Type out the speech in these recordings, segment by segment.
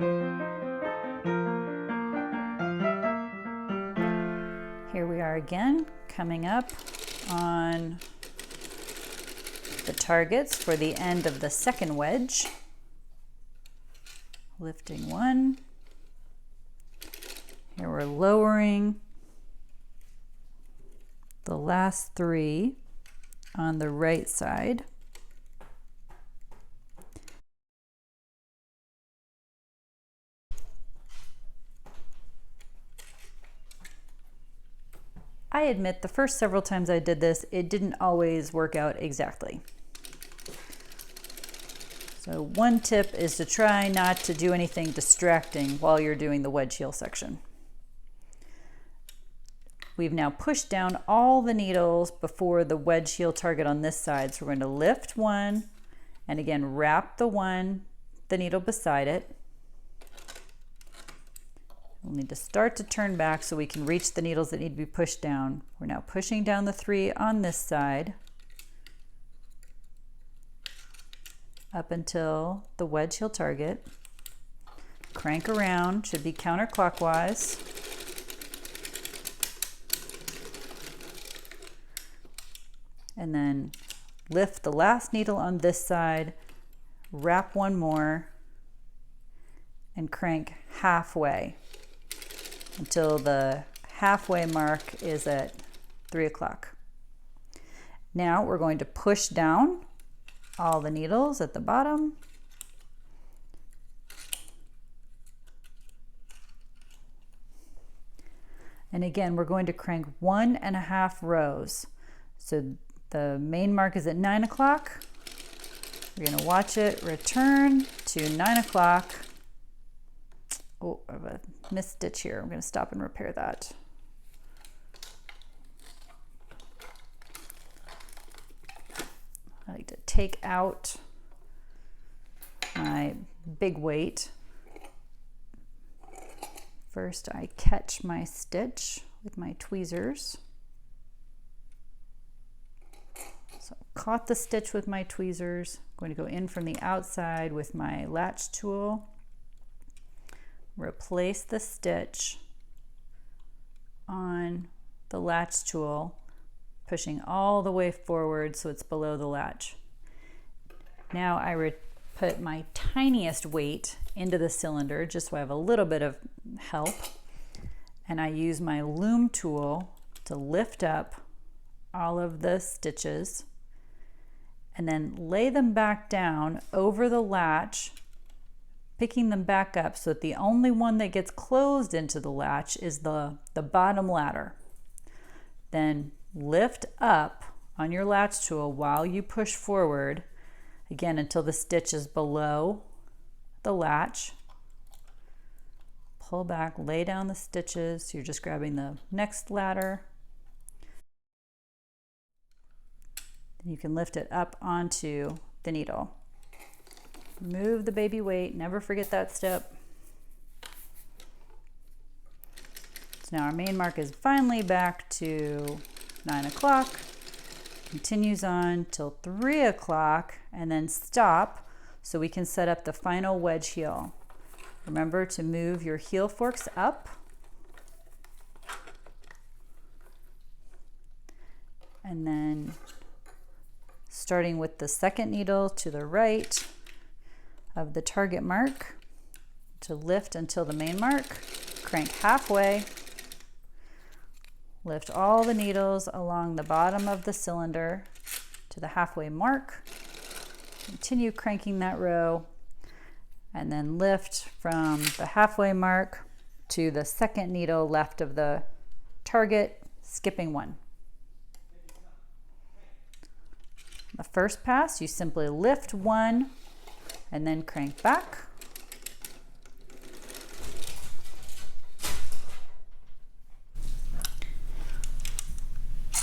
Here we are again, coming up on the targets for the end of the second wedge. Lifting one. Here we're lowering the last three on the right side. I admit the first several times I did this, it didn't always work out exactly. So one tip is to try not to do anything distracting while you're doing the wedge heel section. We've now pushed down all the needles before the wedge heel target on this side. So we're going to lift one and again wrap the needle beside it. We'll need to start to turn back so we can reach the needles that need to be pushed down. We're now pushing down the three on this side up until the wedge heel target. Crank around, should be counterclockwise. And then lift the last needle on this side, wrap one more, and crank halfway until the halfway mark is at 3 o'clock. Now we're going to push down all the needles at the bottom. And again, we're going to crank 1.5 rows. So the main mark is at 9 o'clock. We're going to watch it return to 9 o'clock. Oh, I have a missed stitch here. I'm going to stop and repair that. I like to take out my big weight. First, I catch my stitch with my tweezers. So caught the stitch with my tweezers. I'm going to go in from the outside with my latch tool. Replace the stitch on the latch tool, pushing all the way forward so it's below the latch. Now I put my tiniest weight into the cylinder just so I have a little bit of help, and I use my loom tool to lift up all of the stitches and then lay them back down over the latch, picking them back up so that the only one that gets closed into the latch is the bottom ladder. Then lift up on your latch tool while you push forward, again until the stitch is below the latch. Pull back, lay down the stitches. So you're just grabbing the next ladder. You can lift it up onto the needle. Move the baby weight, never forget that step. So now our main mark is finally back to 9 o'clock, continues on till 3 o'clock, and then stop so we can set up the final wedge heel. Remember to move your heel forks up. And then starting with the second needle to the right of the target mark, to lift until the main mark, crank halfway, lift all the needles along the bottom of the cylinder to the halfway mark, continue cranking that row, and then lift from the halfway mark to the second needle left of the target, skipping one. The first pass, you simply lift one and then crank back.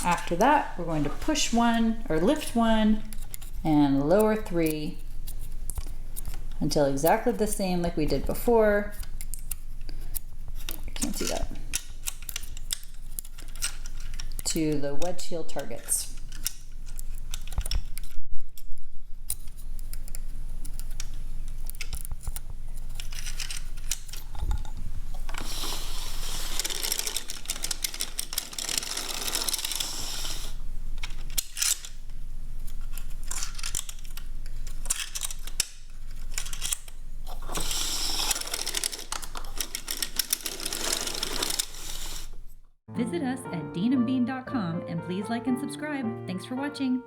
After that, we're going to push one or lift one and lower three until exactly the same like we did before. I can't see that. To the wedge heel targets. Visit us at deanandbean.com and please like and subscribe. Thanks for watching.